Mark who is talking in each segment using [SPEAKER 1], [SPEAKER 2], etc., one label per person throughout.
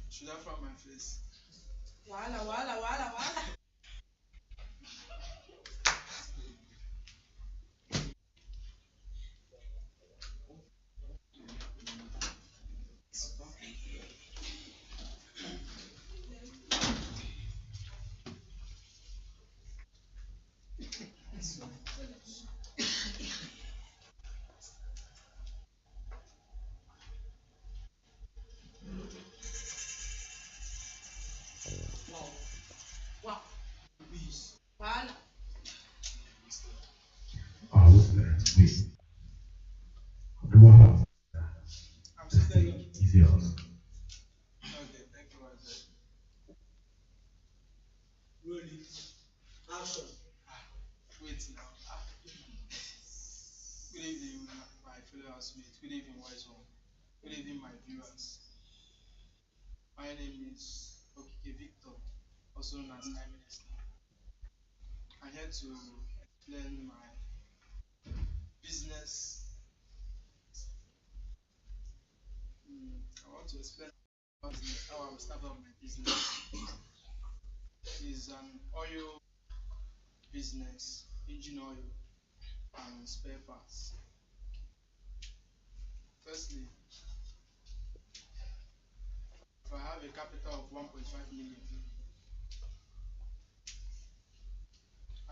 [SPEAKER 1] Should I find my face?
[SPEAKER 2] Wala, wala, wala, wala. Wow. Wala.
[SPEAKER 3] Wait, do I have
[SPEAKER 1] I'm
[SPEAKER 3] the
[SPEAKER 1] seated.
[SPEAKER 3] stage? Is yours?
[SPEAKER 1] Okay, thank you, Isaac.
[SPEAKER 2] Really? Action.
[SPEAKER 1] Wait now. Good evening, my fellow housemates. Good evening, wise one. Good evening, my viewers. My name is Okike Victor, also known as I Minister. I'm here to explain my business. I want to explain my business, how I will start up my business. It's an oil business, engine oil and spare parts. Firstly, if I have a capital of 1.5 million,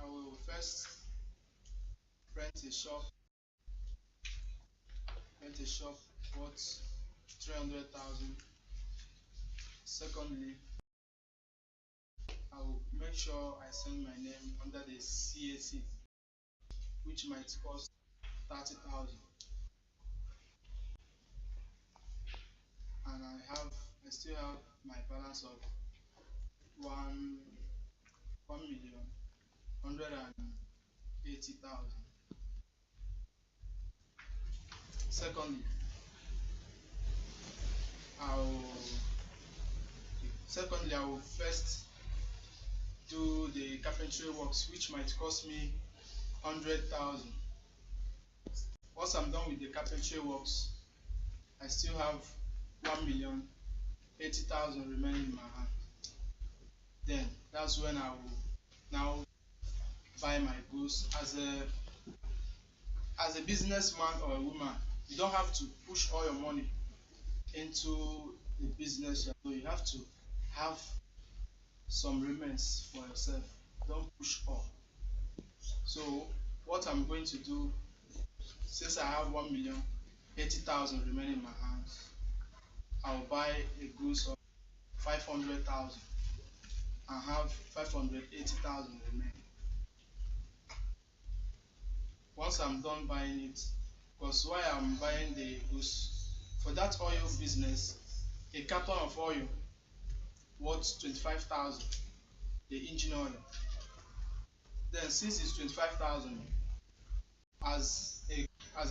[SPEAKER 1] I will first rent a shop, worth 300,000. Secondly, I will make sure I send my name under the CAC, which might cost 30,000. And I still have my balance of 1,180,000. Secondly, I will I will first do the carpentry works, which might cost me 100,000. Once I'm done with the carpentry works, I still have 1,080,000 remaining in my hand. Then that's when I will now buy my goods. As a businessman or a woman, you don't have to push all your money into the business. So you have to have some remains for yourself. Don't push all. So what I'm going to do, since I have 1,080,000 remaining in my hands, I'll buy a goods of 500,000 and have 580,000 remaining. Once I'm done buying it, because why I'm buying the goods for that oil business, a carton of oil worth 25,000, the engine oil. Then since it's 25,000, as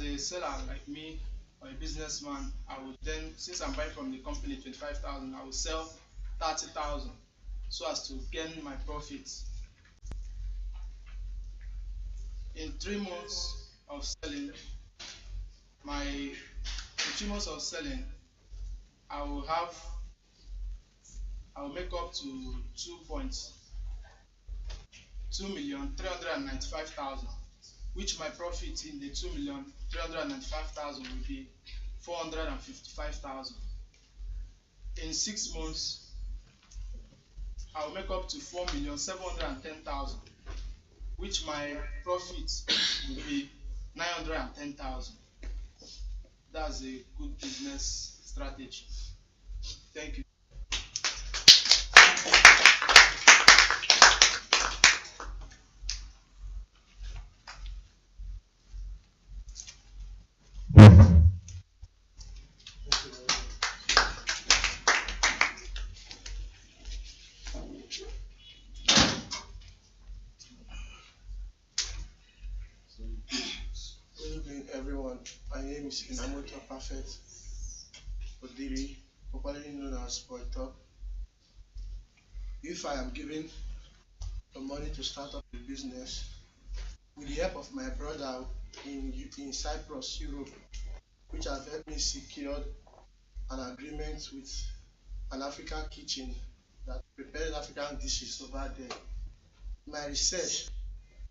[SPEAKER 1] a seller like me or a businessman, I would then, since I'm buying from the company 25,000, I will sell 30,000 so as to gain my profits. In 3 months of selling, in 3 months of selling, I will make up to 2,395,000, which my profit in the 2,395,000 will be 455,000. In 6 months, I will make up to 4,710,000, which my profit will be 910,000. That's a good business strategy. Thank you.
[SPEAKER 4] name is Inamoto Perfect Odiri, popularly known as Boy Top. If I am given the money to start up a business, with the help of my brother in Cyprus, Europe, which have helped me secure an agreement with an African kitchen that prepares African dishes over there. My research,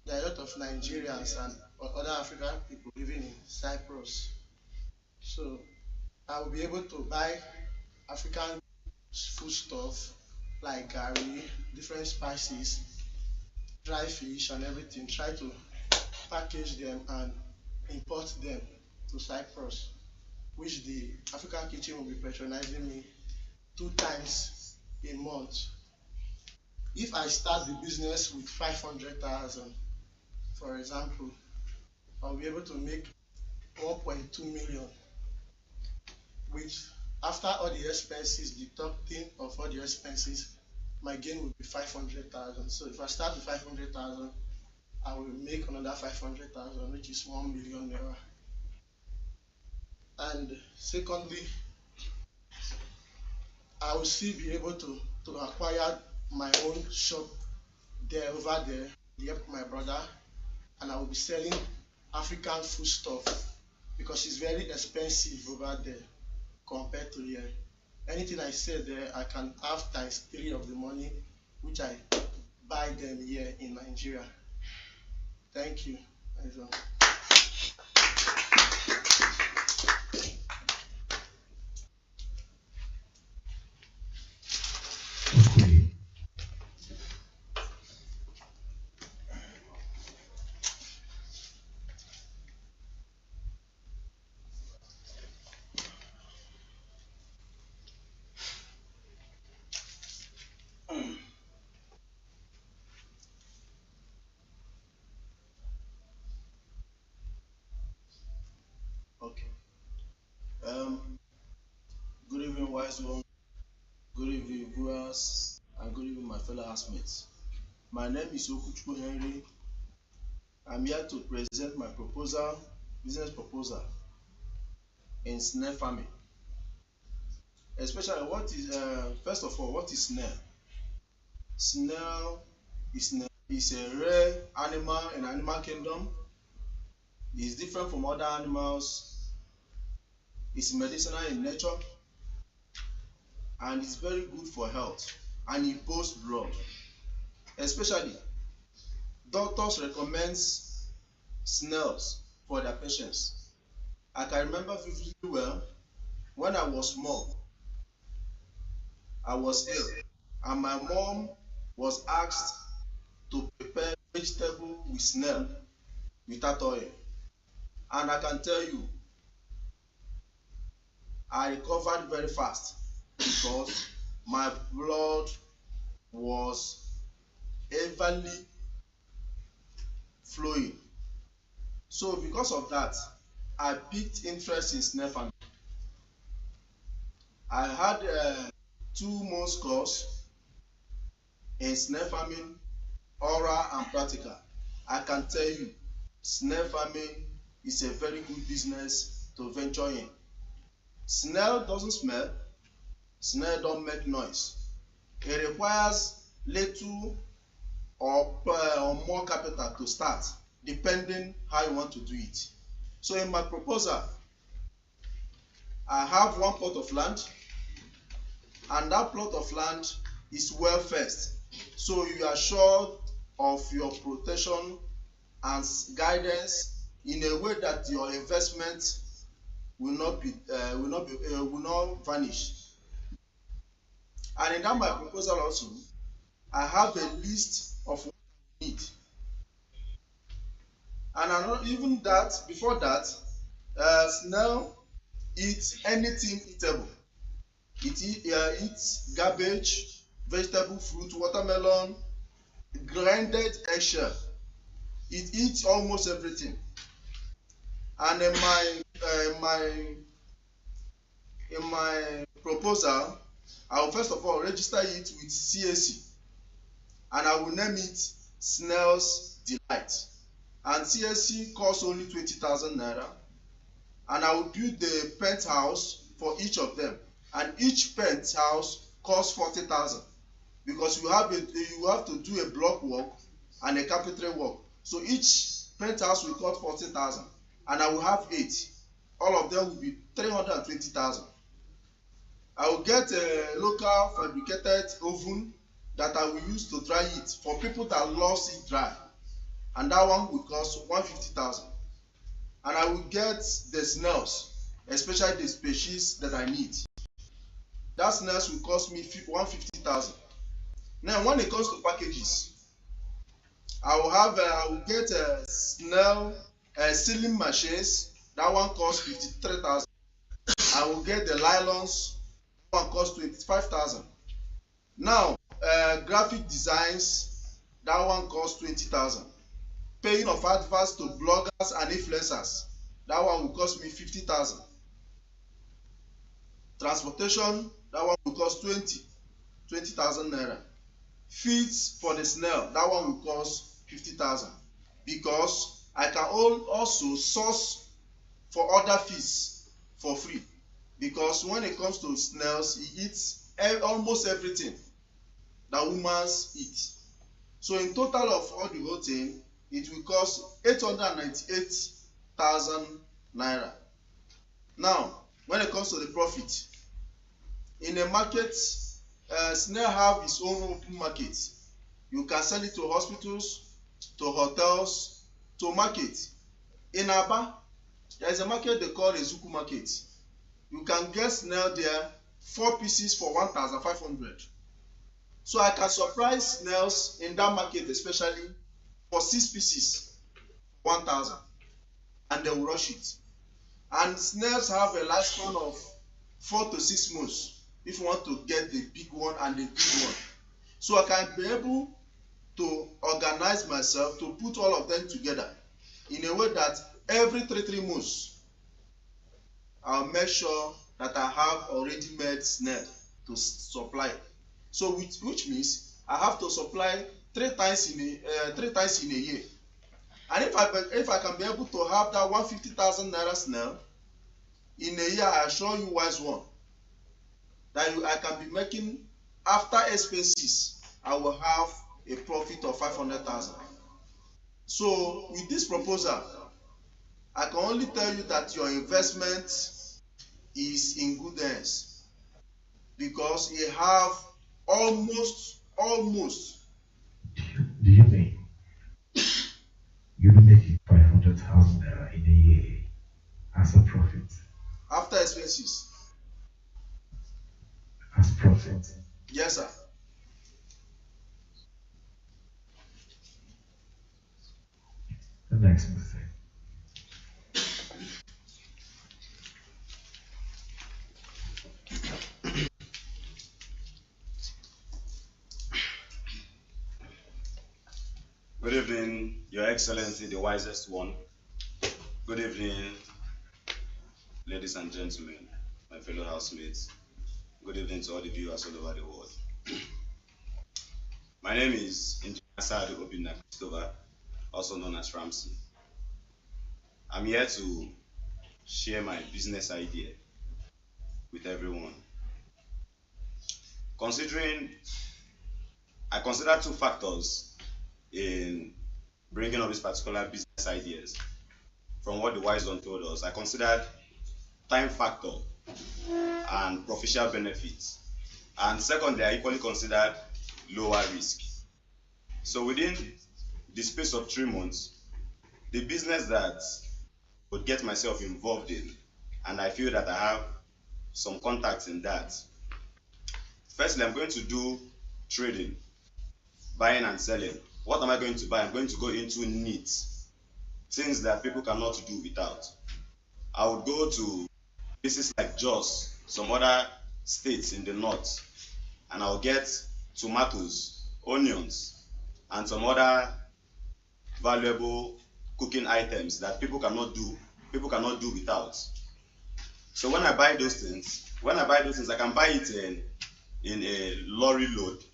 [SPEAKER 4] there are a lot of Nigerians and other African people living in Cyprus. So I will be able to buy African food stuff like curry, different spices, dry fish and everything. Try to package them and import them to Cyprus, which the African kitchen will be patronizing me 2 times a month. If I start the business with 500,000, for example, I'll be able to make 1.2 million, which after all the expenses, deducting of all the expenses, my gain will be 500,000. So if I start with 500,000, I will make another 500,000, which is 1 million naira. And secondly, I will still be able to acquire my own shop there over there, the help of my brother, and I will be selling African food stuff because it's very expensive over there compared to here. Anything I sell there, I can have times 3 of the money which I buy them here in Nigeria. Thank you.
[SPEAKER 3] Okay.
[SPEAKER 5] Okay. Um, Good evening, wise one. Good evening, viewers, and good evening, my fellow housemates. My name is Okuchukwu Henry. I'm here to present my business proposal in snail farming. Especially, first of all, what is snail? Snail is a rare animal in animal kingdom. It's different from other animals. It's medicinal in nature, and it's very good for health, and it boasts blood. Especially, doctors recommend snails for their patients. I can remember vividly well when I was small, I was ill, and my mom was asked to prepare vegetable with snail without oil. And I can tell you, I recovered very fast because my blood was evenly flowing. So because of that, I picked interest in snail farming. I had 2 months course in snail farming, oral and practical. I can tell you, snail farming is a very good business to venture in. Snail doesn't smell, snail don't make noise. It requires little or more capital to start, depending how you want to do it. So in my proposal, I have 1 plot of land, and that plot of land is well fenced. So you are sure of your protection and guidance in a way that your investment will not vanish. And in that my proposal also, I have a list of what I need. And even that, before that, snail eats anything eatable. It eats garbage, vegetable, fruit, watermelon, grinded eggshell. It eats almost everything. And in my proposal, I will first of all register it with CAC, and I will name it Snail's Delight. And CAC costs only 20,000 naira. and I will build the penthouse for each of them, and each penthouse costs 40,000 because you have to do a block work and a carpentry work. So each penthouse will cost 40,000, and I will have 8. All of them will be 320,000. I will get a local fabricated oven that I will use to dry it for people that love it dry, and that one will cost 150,000. And I will get the snails, especially the species that I need. That snails will cost me 150,000. Now, when it comes to packages, I will get a snail sealing machines. That one costs 53,000. I will get the nylons. That one costs 25,000. Now, graphic designs. That one costs 20,000. Paying of adverts to bloggers and influencers. That one will cost me 50,000. Transportation. That one will cost 20,000 naira. Feeds for the snail. That one will cost 50,000, because I can also source for other feeds for free, because when it comes to snails, it eats almost everything that humans eat. So in total of all the whole thing, it will cost 898,000 naira. Now, when it comes to the profit, in a market, snail have its own open market. You can sell it to hospitals, to hotels, to market. In Aba, there is a market they call a Zuku market. You can get snail there, 4 pieces for 1,500. So I can supply snails in that market, especially for 6 pieces, 1,000, and they will rush it. And snails have a lifespan of 4 to 6 months if you want to get the big one and the big one. So I can be able to organize myself to put all of them together in a way that every 3 months I'll make sure that I have already made snail to supply. So which means I have to supply 3 times in a year. And if I can be able to have that 150,000 naira snail in a year, I assure you wise one that I can be making, after expenses, I will have a profit of 500,000. So with this proposal, I can only tell you that your investment is in good hands, because you have almost
[SPEAKER 3] Do you mean you'll be making 500,000 naira in a year as a profit?
[SPEAKER 5] after expenses.
[SPEAKER 3] As profit?
[SPEAKER 5] Yes, sir.
[SPEAKER 3] The next mistake.
[SPEAKER 6] Good evening, Your Excellency, the wisest one. Good evening, ladies and gentlemen, my fellow housemates. Good evening to all the viewers all over the world. My name is Engineer Sadu Obinna Christopher, also known as Ramsey. I'm here to share my business idea with everyone. I consider 2 factors in bringing up these particular business ideas. From what the wise one told us, I considered time factor and professional benefits. And secondly, I equally considered lower risk. So within the space of 3 months, the business that I would get myself involved in, and I feel that I have some contacts in that. Firstly, I'm going to do trading, buying and selling. What am I going to buy? I'm going to go into needs, things that people cannot do without. I would go to places like Jos, some other states in the north, and I'll get tomatoes, onions, and some other valuable cooking items that people cannot do without. So when I buy those things, I can buy it in a lorry load.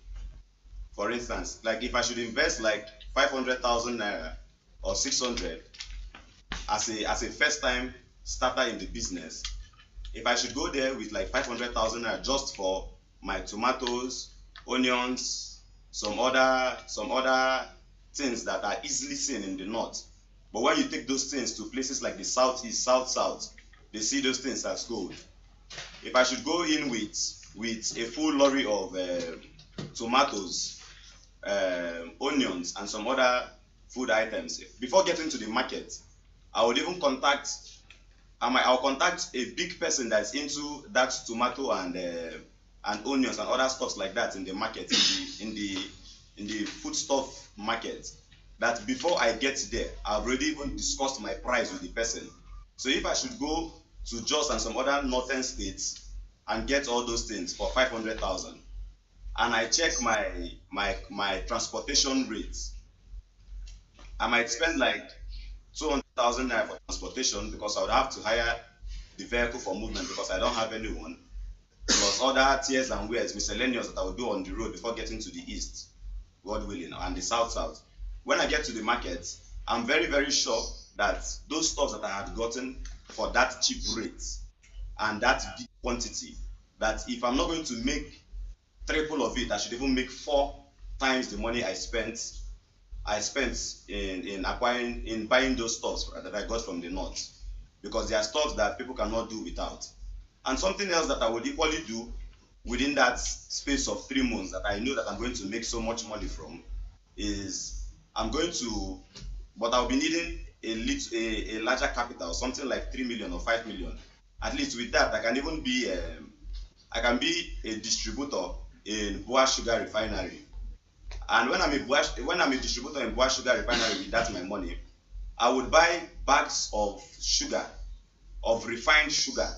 [SPEAKER 6] For instance, like if I should invest like 500,000 naira or 600 as a first time starter in the business, if I should go there with like 500,000 naira just for my tomatoes, onions, some other things that are easily seen in the north. But when you take those things to places like the southeast, south, they see those things as gold. If I should go in with a full lorry of tomatoes, onions, and some other food items, before getting to the market, I would even I'll contact a big person that's into that tomato and onions and other stuffs like that in the market, in the foodstuff market. That before I get there, I've already even discussed my price with the person. So if I should go to Jos and some other northern states and get all those things for 500,000, and I check my transportation rates, I might spend like 200,000 naira for transportation because I would have to hire the vehicle for movement because I don't have anyone, plus other tears and wears, miscellaneous that I will do on the road before getting to the east, God willing, and the south. When I get to the market, I'm very, very sure that those stuff that I had gotten for that cheap rate and that big quantity, that if I'm not going to make triple of it, I should even make 4 times the money I spent in buying those stuffs that I got from the north, because they are stuff that people cannot do without. And something else that I would equally do within that space of 3 months that I know that I'm going to make so much money from is but I'll be needing a larger capital, something like 3 million or 5 million. At least with that, I can even be a distributor in Boa Sugar Refinery. And when I'm a distributor in Boa Sugar Refinery with that my money, I would buy bags of sugar, of refined sugar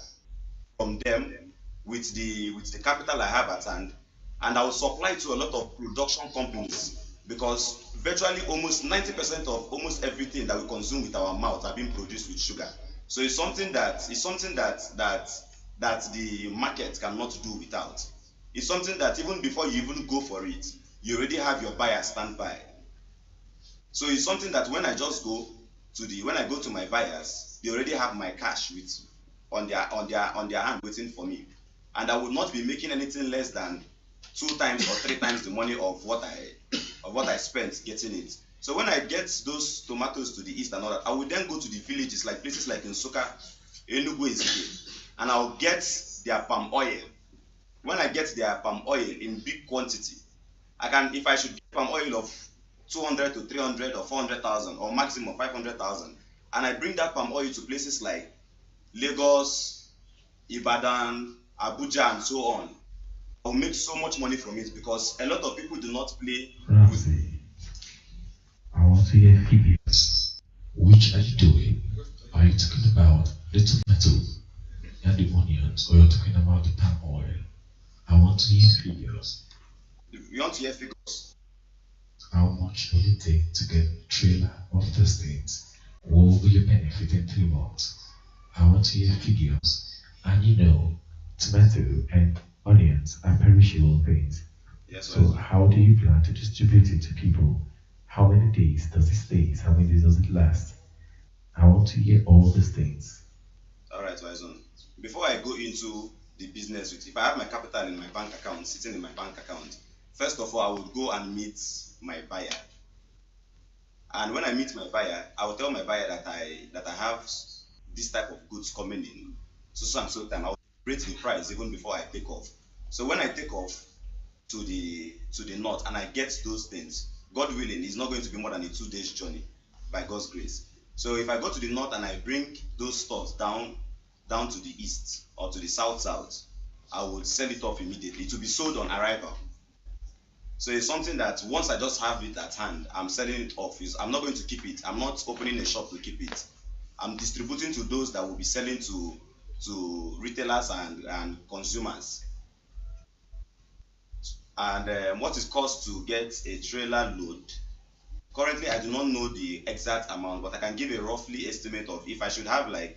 [SPEAKER 6] from them with the capital I have at hand, and I will supply to a lot of production companies, because virtually almost 90% of almost everything that we consume with our mouth are being produced with sugar. So it's something that the market cannot do without. It's something that even before you even go for it, you already have your buyer standby. So it's something that when I go to my buyers, they already have my cash on their hand waiting for me, and I would not be making anything less than 2 times or 3 times the money of what I spent getting it. So when I get those tomatoes to the east and all that, I will then go to the villages, like places like Nsukka, Enugu, Ezike, and I'll get their palm oil. When I get their palm oil in big quantity, if I should get palm oil of 200 to 300 or 400,000 or maximum 500,000, and I bring that palm oil to places like Lagos, Ibadan, Abuja, and so on, I'll make so much money from it, because a lot of people do not play with.
[SPEAKER 3] I want to hear figures. Which are you doing? Are you talking about the tomato and the onions, or you're talking about the palm oil? I want to hear figures.
[SPEAKER 6] You want to hear figures?
[SPEAKER 3] How much will it take to get a trailer of these things? What will you benefit in 3 months? I want to hear figures. And tomato and onions are perishable things.
[SPEAKER 6] Yes.
[SPEAKER 3] So how do you plan to distribute it to people? How many days does it stay? How many days does it last? I want to hear all these things.
[SPEAKER 6] All right, Wison. Before I go into the business, if I have my capital in my bank account, sitting in my bank account, first of all, I would go and meet my buyer. And when I meet my buyer, I will tell my buyer that I have this type of goods coming in so and so time. I will rate the price even before I take off. So when I take off to the north and I get those things, God willing, it's not going to be more than a 2 days journey by God's grace. So if I go to the north and I bring those stuff down to the east or to the south, I would sell it off immediately. It will be sold on arrival. So it's something that once I just have it at hand, I'm selling it off. I'm not going to keep it. I'm not opening a shop to keep it. I'm distributing to those that will be selling to retailers and consumers. And what it costs to get a trailer load, currently I do not know the exact amount, but I can give a roughly estimate of, if I should have like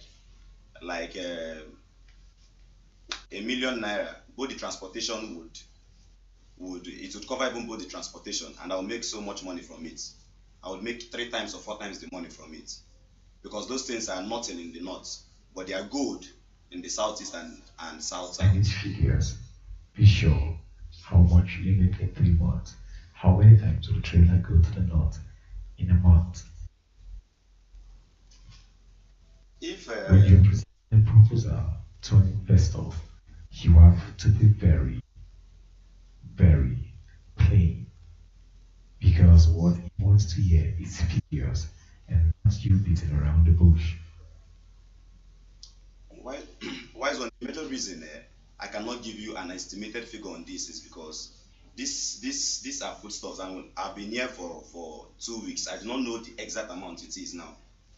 [SPEAKER 6] ₦1 million, both the transportation would cover even both the transportation, and I'll make so much money from it. I would make 3 times or 4 times the money from it, because those things are nothing in the north. but they are gold in the southeast and south
[SPEAKER 3] And
[SPEAKER 6] south.
[SPEAKER 3] these figures, be sure how much you make in 3 months. How many times will the trailer go to the north in a month?
[SPEAKER 6] If
[SPEAKER 3] When you present a proposal to an investor, you have to be very, very plain because what he wants to hear is figures and not you beating around the bush.
[SPEAKER 6] why why is one major reason I cannot give you an estimated figure on this is because these are foodstuffs and I've been here for 2 weeks. I do not know the exact amount it is now.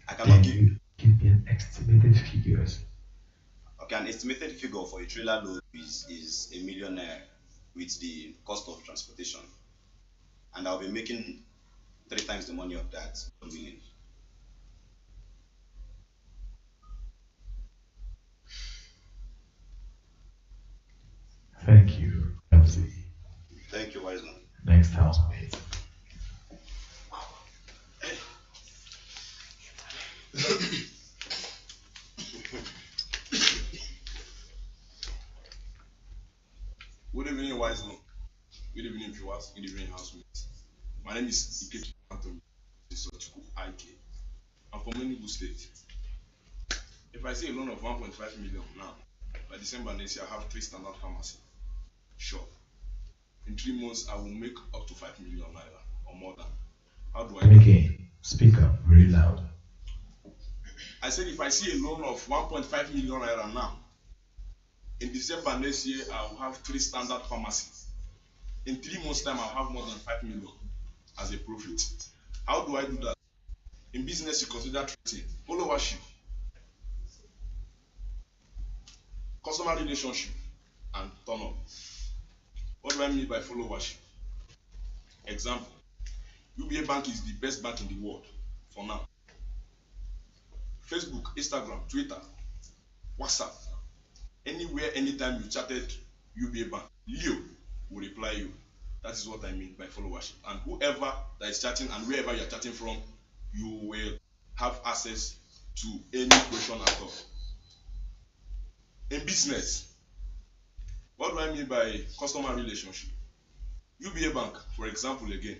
[SPEAKER 6] I cannot
[SPEAKER 3] Then
[SPEAKER 6] give
[SPEAKER 3] you give me an estimated figures.
[SPEAKER 6] okay an estimated figure for a trailer load is a million naira with the cost of transportation, and I'll be making 3 times the money of that. God willing.
[SPEAKER 3] Thank you, Elsie.
[SPEAKER 6] Thank you, wise man.
[SPEAKER 3] Next housemate.
[SPEAKER 7] Good evening, wise man. Good evening, viewers. Good evening, housemates. My name is Ike Anthony Sochuku IK. I'm from Enugu State. If I say a loan of 1.5 million now, by December next year, I have 3 standard pharmacy. Sure. In 3 months, I will make up to 5 million naira or more than. How do I
[SPEAKER 3] And
[SPEAKER 7] do?
[SPEAKER 3] again, speak up very loud.
[SPEAKER 7] I said if I see a loan of 1.5 million naira now, in December next year, I will have 3 standard pharmacies. In 3 months' time, I'll have more than 5 million as a profit. How do I do that? In business, you consider 3 things: followership, customer relationship, and turn up. What do I mean by followership? Example: UBA Bank is the best bank in the world for now. Facebook, Instagram, Twitter, WhatsApp, anywhere, anytime you chatted UBA Bank, Leo will reply you. That is what I mean by followership. And whoever that is chatting and wherever you are chatting from, you will have access to any question at all. In business, what do I mean by customer relationship? UBA Bank, for example, again,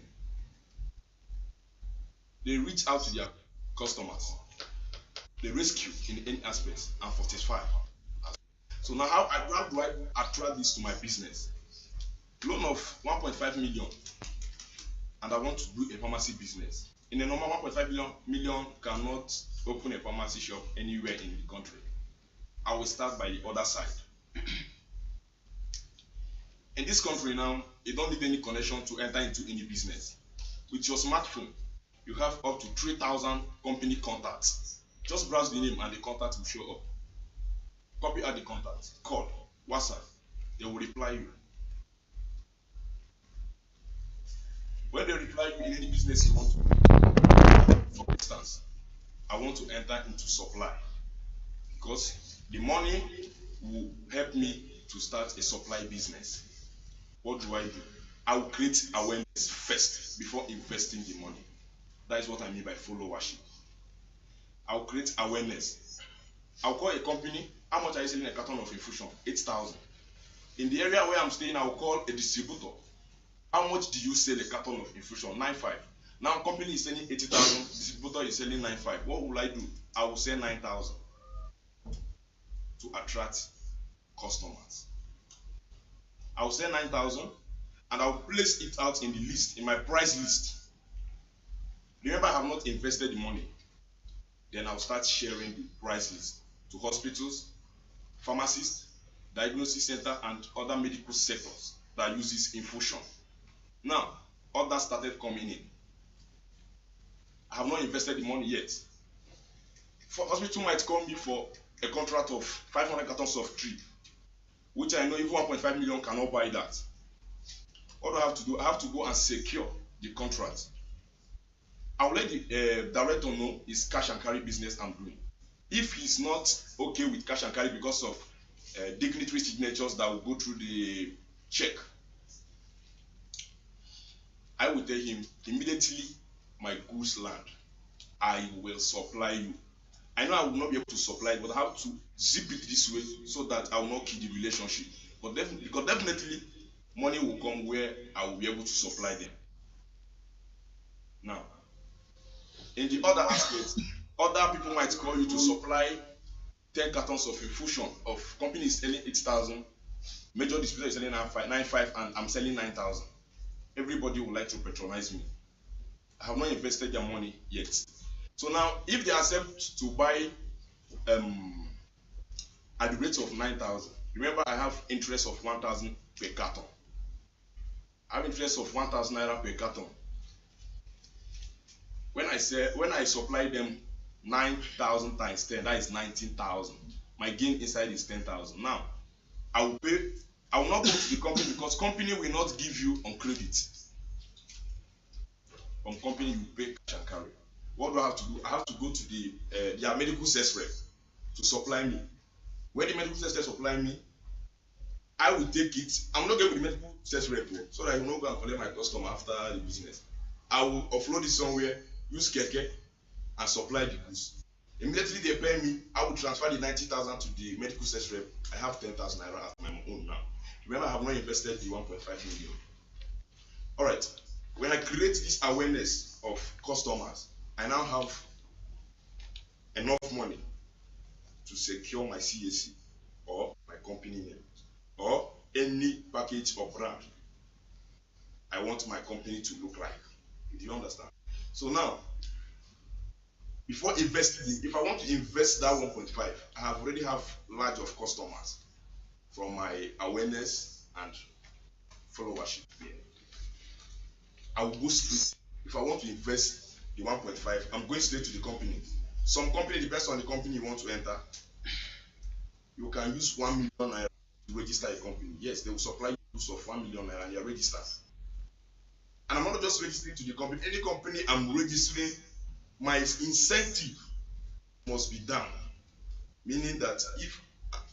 [SPEAKER 7] they reach out to their customers, they rescue in any aspect and satisfy. So now how do I attract this to my business? Loan of 1.5 million, and I want to do a pharmacy business. In a normal 1.5 million cannot open a pharmacy shop anywhere in the country. I will start by the other side. In this country now, you don't need any connection to enter into any business. With your smartphone, you have up to 3,000 company contacts. Just browse the name and the contact will show up. Copy out the contact, call, WhatsApp, they will reply you. When they reply you in any business you want to do, for instance, I want to enter into supply because the money will help me to start a supply business. What do? I will create awareness first before investing the money. That is what I mean by followership. I will create awareness. I'll call a company. How much are you selling a carton of infusion? 8,000. In the area where I'm staying, I will call a distributor. How much do you sell a carton of infusion? 9,500. Now company is selling 80,000, distributor is selling 9,500. What will I do? I will sell 9,000 to attract customers. I will sell 9,000 and I will place it out in the list, in my price list. Remember, I have not invested the money. Then I'll start sharing the price list to hospitals, pharmacists, diagnosis center, and other medical sectors that uses infusion. Now, others started coming in. I have not invested the money yet. For hospital might call me for a contract of 500 cartons of drip, which I know even 1.5 million cannot buy that. What do I have to do? I have to go and secure the contract. I will let the director know it's cash and carry business I'm doing. If he's not okay with cash and carry because of dignitary signatures that will go through the check, I will tell him immediately my goods land, I will supply you. I know I will not be able to supply it, but I have to zip it this way so that I will not kill the relationship. But definitely, because definitely money will come where I will be able to supply them. Now, in the other aspect, other people might call you to supply 10 cartons of infusion of company is selling 8,000, major distributor is selling 9,500, and I'm selling 9,000. Everybody would like to patronize me. I have not invested their money yet. So now, if they accept to buy at the rate of 9,000, remember I have interest of 1,000 per carton. I have interest of 1,000 naira per carton. When I supply them 9,000 times 10, that is 19,000. My gain inside is 10,000. Now, I will not go to the company because company will not give you on credit. On company, you pay cash and carry. What do I have to do? I have to go to their medical sales rep to supply me. When the medical sales rep supply me, I will take it. I'm not going with the medical sales rep so that I will not go and collect my customer after the business. I will offload it somewhere, use keke, and supply the goods. Immediately they pay me, I will transfer the 90,000 to the medical sales rep. I have 10,000 naira as my own now. Remember, I have not invested the 1.5 million. All right. When I create this awareness of customers, I now have enough money to secure my CAC or my company name or any package or brand I want my company to look like. Do you understand? So now, before investing, if I want to invest that 1.5, I already have large of customers from my awareness and followership. I will go straight. If I want to invest the 1.5, I'm going straight to the company. Some company, depends on the company you want to enter. You can use 1 million naira to register a company. Yes, they will supply you goods of 1 million naira and you're registered. And I'm not just registering to the company. Any company I'm registering, my incentive must be done. Meaning that if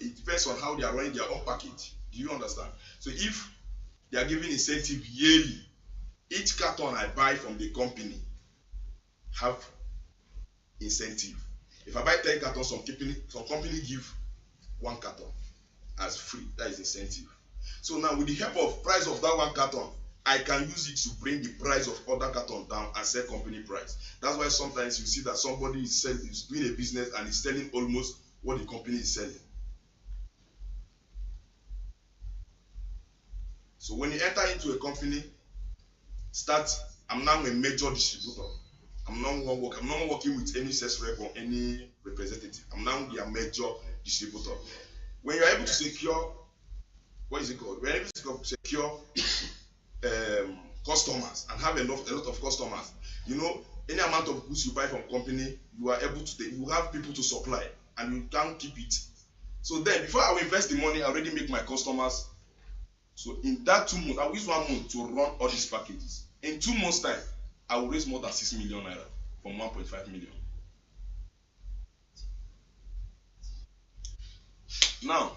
[SPEAKER 7] it depends on how they are running their own package. Do you understand? So if they are giving incentive yearly, each carton I buy from the company have incentive. If I buy 10 cartons, some company give 1 carton as free. That is incentive. So now with the help of price of that 1 carton, I can use it to bring the price of other carton down and sell company price. That's why sometimes you see that somebody is doing a business and is selling almost what the company is selling. So when you enter into a company, I'm now a major distributor. I'm not working with any sales rep or any representative. I'm now their major distributor. When you're able to secure, what is it called? When you're able to secure customers and have a lot of customers, any amount of goods you buy from company, you are able to you have people to supply and you can't keep it. So then before I will invest the money, I already make my customers. So in that 2 months, I will use 1 month to run all these packages. In 2 months time, I will raise more than 6 million naira from 1.5 million. Now,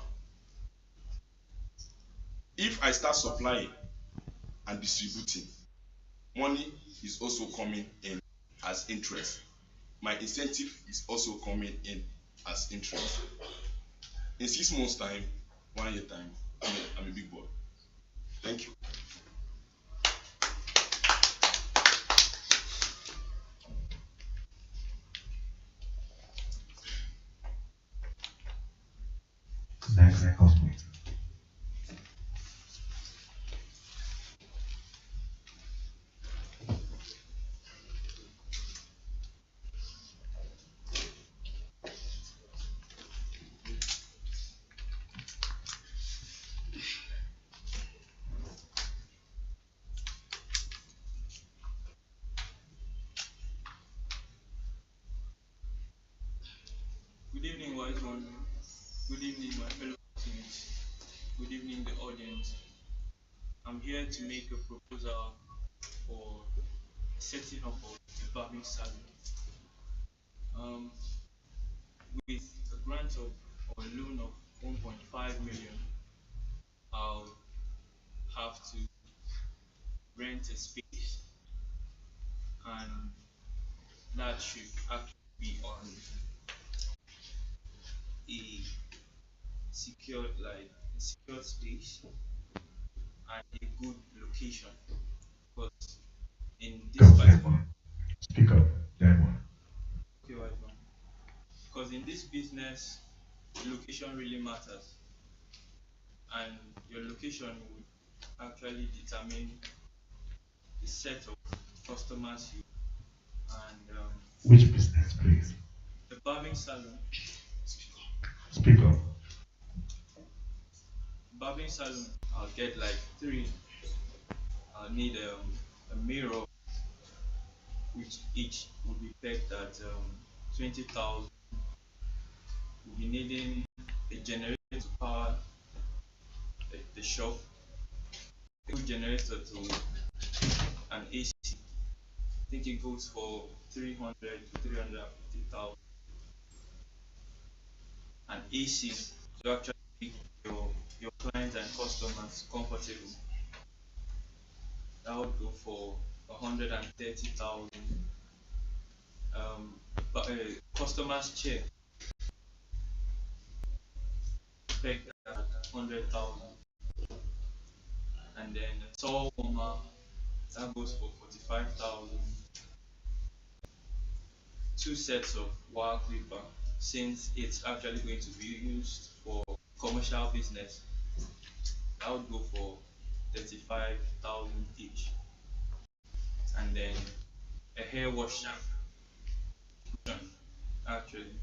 [SPEAKER 7] if I start supplying and distributing, money is also coming in as interest. My incentive is also coming in as interest. In 6 months time, 1 year time, I'm a big boy. Thank you.
[SPEAKER 3] Next housemate.
[SPEAKER 8] Good evening, wise one. Good evening, my fellow teammates. Good evening, the audience. I'm here to make a proposal for setting up a barbing salon. With a grant of or a loan of 1.5 million, I'll have to rent a space, and that should actually be on a secure space and a good location. Because in this
[SPEAKER 3] Go,
[SPEAKER 8] particular
[SPEAKER 3] Diamond. Speak up, Diamond.
[SPEAKER 8] okay, wise one. Because in this business, location really matters, and your location would actually determine the set of customers you and
[SPEAKER 3] Which business, please?
[SPEAKER 8] the barbing salon.
[SPEAKER 3] Speak up.
[SPEAKER 8] Barbing salon, I'll get like three. I'll need a mirror, which each will be pegged at 20,000. We'll be needing a generator to power the shop, a good generator to an AC. I think it goes for 300 to 350,000. An AC to actually make your clients and customers comfortable. That would go for 130,000. But customers chair pegged at 100,000, and then a tall warmer that goes for 45,000. Two sets of wire clipper, since it's actually going to be used for commercial business, that would go for 35,000 each. And then a hair wash shampoo, actually,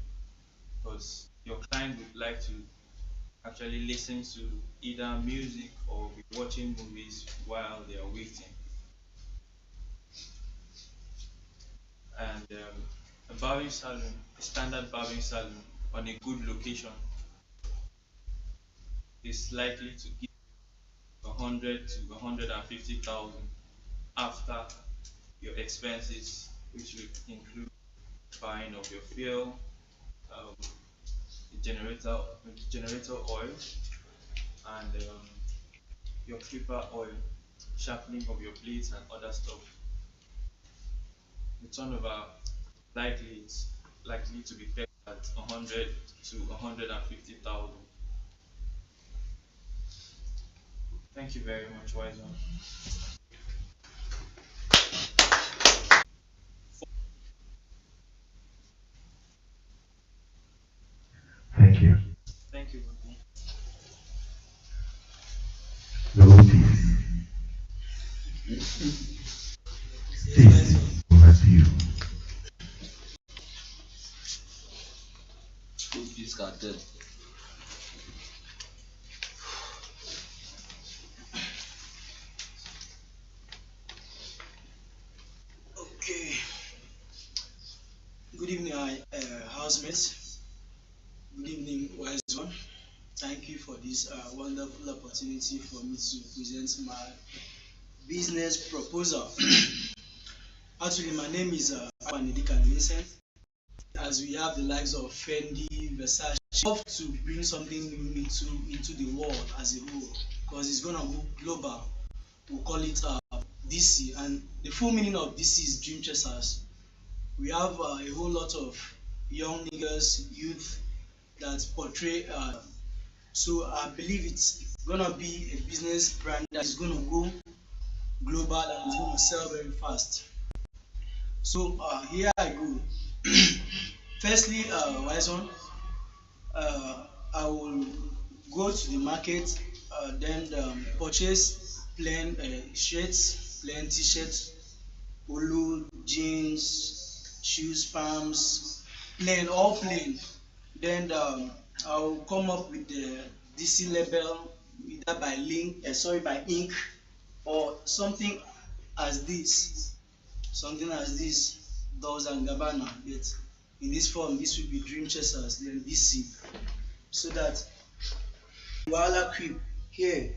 [SPEAKER 8] because your client would like to actually listen to either music or be watching movies while they are waiting. And a barbing salon, a standard barbing salon on a good location is likely to give 100 to 150,000 after your expenses, which would include buying of your fuel, um, the generator oil, and your clipper oil, sharpening of your blades and other stuff. The turnover likely is likely to be pegged at 100 to 150,000. Thank you very much, Wise One.
[SPEAKER 3] Thank you.
[SPEAKER 8] Thank you. Bubu.
[SPEAKER 3] Devotees, please, over to you.
[SPEAKER 9] Please, cartel.
[SPEAKER 2] Okay. Good evening, housemates. Good evening, wise one. Thank you for this wonderful opportunity for me to present my business proposal. Actually, my name is Awanidika Vincent. As we have the likes of Fendi, Versace, love to bring something new into the world as a whole, because it's gonna go global. We'll call it DC, and the full meaning of DC is Dream Chasers. We have a whole lot of young niggas, youth that portray. So I believe it's gonna be a business brand that is gonna go global and is gonna sell very fast. So here I go. Firstly, wise one, I will go to the market, then purchase plain shirts, plain t-shirts, polo, jeans, shoes, palms, plain, all plain. Then I'll come up with the DC label, either by link, sorry, by ink, or something as this, Dolls and Gabbana. But in this form, this will be Dream Chasers, then DC, so that Wala Creep here